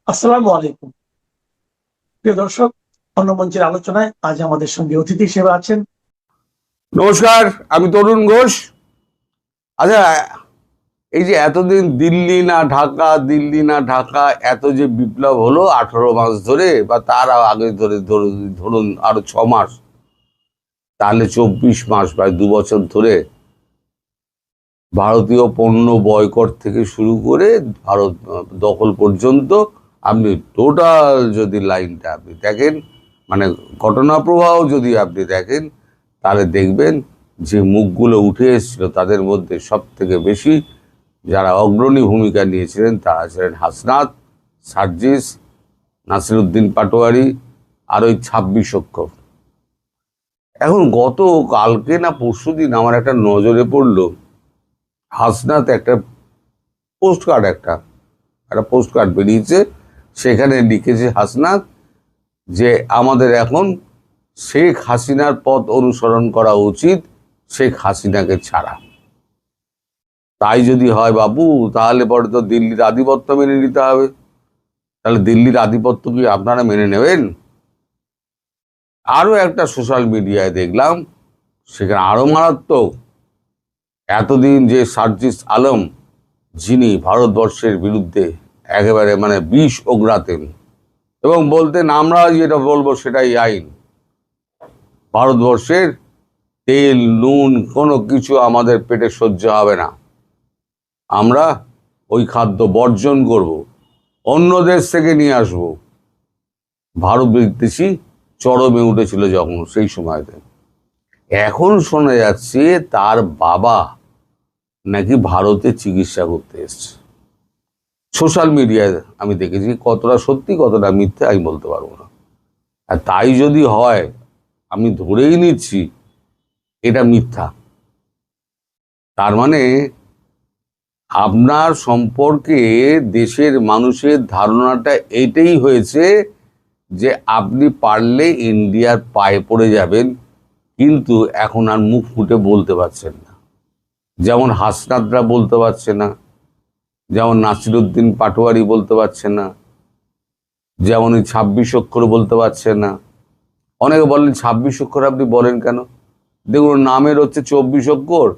আসসালামু আলাইকুম। প্রিয় দর্শক, অন্য মঞ্চের আলোচনায় আজ আমাদের সঙ্গে অতিথি হিসেবে আছেন। নমস্কার, আমি তরুণ ঘোষ। আচ্ছা, এই যে এতদিন দিল্লি না ঢাকা, দিল্লি না ঢাকা, এত যে বিপ্লব হলো 18 মাস ধরে বা তার আগে ধরে ধরুন আরো 6 মাস, তাহলে 24 মাস বা 2 বছর ধরে ভারতীয় পণ্য বয়কট থেকে শুরু করে ভারত দখল পর্যন্ত আপনি টোটাল যদি লাইনটা আপনি দেখেন, মানে ঘটনা প্রবাহ যদি আপনি দেখেন, তাহলে দেখবেন যে মুখগুলো উঠে এসেছিল তাদের মধ্যে সব থেকে বেশি যারা অগ্রণী ভূমিকা নিয়েছিলেন তারা ছিলেন হাসনাত, সার্জিস, নাসিরুদ্দিন পাটোয়ারি আর ওই 26 অক্ষর। এখন গত কালকে না পরশুদিন আমার একটা নজরে পড়লো, হাসনাত একটা একটা পোস্ট কার্ড বেরিয়েছে, সেখানে লিখেছে হাসনাত যে আমাদের এখন শেখ হাসিনার পথ অনুসরণ করা উচিত, শেখ হাসিনাকে ছাড়া। তাই যদি হয় বাবু, তাহলে পরে তো দিল্লির আধিপত্য মেনে নিতে হবে। তাহলে দিল্লির আধিপত্য কি আপনারা মেনে নেবেন? আরো একটা সোশ্যাল মিডিয়ায় দেখলাম, সেখানে আরো মারাত্মক, এতদিন যে সার্জিস আলম, যিনি ভারতবর্ষের বিরুদ্ধে একেবারে মানে বিষ ওগড়াতেন এবং বলতেন আমরা যেটা বলবো সেটাই আইন, ভারতবর্ষের তেল নুন কোনো কিছু আমাদের পেটে সহ্য হবে না, আমরা ওই খাদ্য বর্জন করব, অন্য দেশ থেকে নিয়ে আসবো। ভারত বিদ্বেষী চরমে উঠেছিল যখন সেই সময়তে। এখন শোনা যাচ্ছে তার বাবা নাকি ভারতে চিকিৎসা করতে এসছে। সোশ্যাল মিডিয়ায় আমি দেখেছি, কতটা সত্যি কতটা মিথ্যে আমি বলতে পারবো না। আর তাই যদি হয়, আমি ধরেই নিচ্ছি এটা মিথ্যা। তার মানে আপনার সম্পর্কে দেশের মানুষের ধারণাটা এইটাই হয়েছে যে আপনি পারলে ইন্ডিয়ার পায়ে পড়ে যাবেন, কিন্তু এখন আর মুখ ফুটে বলতে পারছেন না। যেমন হাসনাতরা বলতে পারছে না, যেমন নাসিরুদ্দিন পাটোয়ারি বলতে পারছে না, যেমন ওই 26 অক্ষর বলতে পারছে না। অনেকে বলেন 26 অক্ষর আপনি বলেন কেন? দেখুন, নামের হচ্ছে 24 অক্ষর,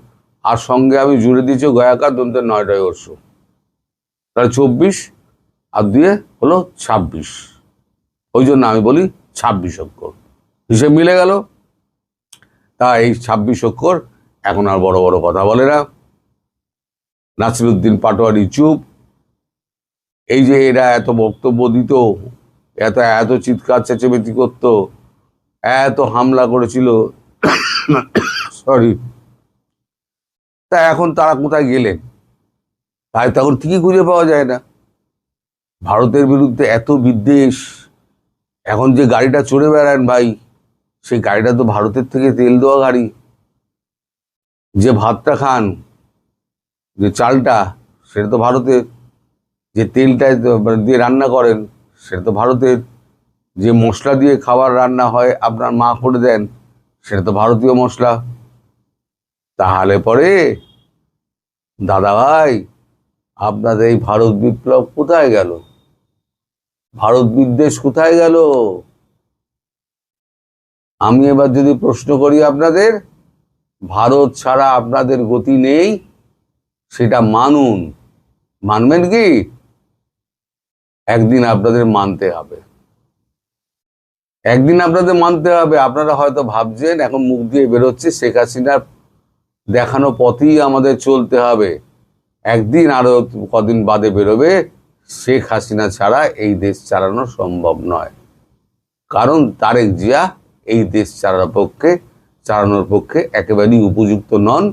আর সঙ্গে আমি জুড়ে দিয়েছি গয়াকার দন্তের 9টায় অর্শ, তাহলে 24 আর দিয়ে হলো 26। ওই জন্য আমি বলি 26 অক্ষর, হিসেব মিলে গেল। তা এই 26 অক্ষর এখন আর বড় বড় কথা বলে না। নাসিরুদ্দিন পাটোয়ারি চুপ। এই যে এরা এত বক্তব্য দিত, এত এত চিৎকার চেঁচেমেচি করতো, এত হামলা করেছিল, সরি, তা এখন তারা কোথায় গেলেন? তাই তখন ঠিকই খুঁজে পাওয়া যায় না। ভারতের বিরুদ্ধে এত বিদ্বেষ, এখন যে গাড়িটা চড়ে বেড়ান ভাই, সেই গাড়িটা তো ভারতের থেকে তেল দেওয়া গাড়ি। যে ভাতটা খান, যে চালটা, সেটা তো ভারতের। যে তেলটা দিয়ে রান্না করেন, সেটা তো ভারতের। যে মশলা দিয়ে খাবার রান্না হয় আপনার মা করে দেন, সেটা তো ভারতীয় মশলা। তাহলে পরে দাদা ভাই, আপনাদের এই ভারত বিপ্লব কোথায় গেল? ভারত বিদ্বেষ কোথায় গেল? আমি এবার যদি প্রশ্ন করি আপনাদের, ভারত ছাড়া আপনাদের গতি নেই, সেটা মানুন। মানবেন কি? একদিন আপনাদের মানতে হবে, একদিন আপনাদের মানতে হবে। আপনারা হয়তো ভাবছেন এখন মুখ দিয়ে বেরোচ্ছে শেখ হাসিনার দেখানো পথেই আমাদের চলতে হবে। একদিন আরো কদিন বাদে বেরোবে শেখ হাসিনা ছাড়া এই দেশ চালানো সম্ভব নয়, কারণ তারেক জিয়া এই দেশ চালানোর পক্ষে একেবারেই উপযুক্ত নন।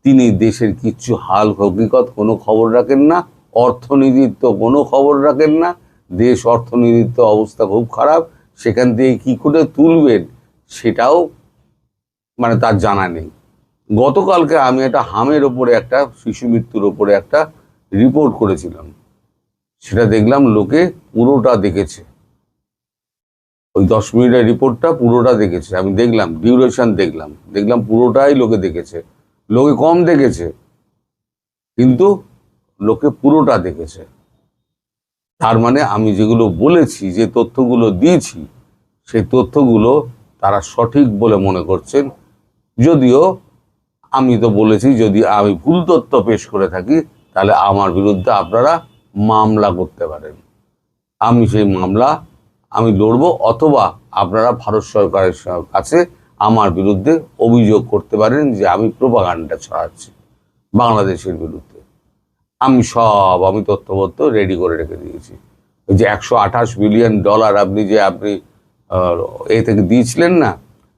তিনি দেশের কিচ্ছু হাল হকিকত কোনো খবর রাখেন না, অর্থনীতির তো কোনো খবর রাখেন না। দেশ অর্থনীতির তো অবস্থা খুব খারাপ, সেখান থেকে কি করে তুলবেন সেটাও মানে তার জানা নেই। গতকালকে আমি একটা হামের ওপরে, একটা শিশু মৃত্যুর ওপরে একটা রিপোর্ট করেছিলাম, সেটা দেখলাম লোকে পুরোটা দেখেছে। ওই 10 মিনিটের রিপোর্টটা পুরোটা দেখেছে। আমি দেখলাম ডিউরেশন, দেখলাম পুরোটাই লোকে দেখেছে। লোকে কম দেখেছে, কিন্তু লোকে পুরোটা দেখেছে। তার মানে আমি যেগুলো বলেছি, যে তথ্যগুলো দিয়েছি, সেই তথ্যগুলো তারা সঠিক বলে মনে করছেন। যদিও আমি তো বলেছি, যদি আমি ভুল তথ্য পেশ করে থাকি তাহলে আমার বিরুদ্ধে আপনারা মামলা করতে পারেন। আমি সেই মামলা লড়বো, অথবা আপনারা ভারত সরকারের কাছে আমার বিরুদ্ধে অভিযোগ করতে পারেন যে আমি প্রোপাগান্ডা ছড়াচ্ছি বাংলাদেশের বিরুদ্ধে। আমি তথ্যপত্র রেডি করে রেখে দিয়েছি। ওই যে $128 বিলিয়ন আপনি এ থেকে দিয়েছিলেন না,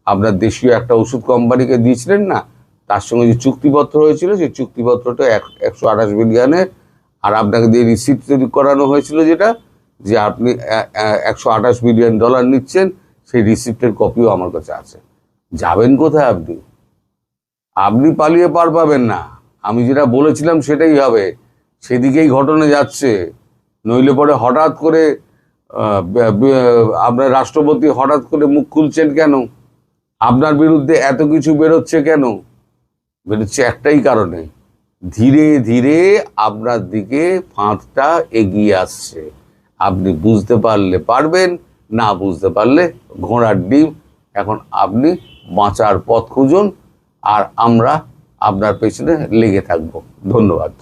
আপনার দেশীয় একটা ওষুধ কোম্পানিকে দিয়েছিলেন না, তার সঙ্গে যে চুক্তিপত্র হয়েছিল, সেই চুক্তিপত্রটা 128 বিলিয়নের, আর আপনাকে দিয়ে রিসিপ্ট তৈরি করানো হয়েছিল, যেটা যে আপনি $128 বিলিয়ন নিচ্ছেন, সেই রিসিপ্টের কপিও আমার কাছে আছে। যাবেন কোথায় আপনি? আপনি পালিয়ে পার পাবেন না। আমি যেটা বলেছিলাম সেটাই হবে, সেদিকেই ঘটনা যাচ্ছে। নইলে পরে হঠাৎ করে আপনার রাষ্ট্রপতি হঠাৎ করে মুখ খুলছেন কেন? আপনার বিরুদ্ধে এত কিছু বেরোচ্ছে কেন? বেরোচ্ছে একটাই কারণে, ধীরে ধীরে আপনার দিকে ফাঁদটা এগিয়ে আসছে। আপনি বুঝতে পারলে পারবেন, না বুঝতে পারলে ঘোড়ার ডিম। এখন আপনি বাঁচার পথ খুঁজুন, আর আমরা আপনার পেছনে লেগে থাকবো। ধন্যবাদ।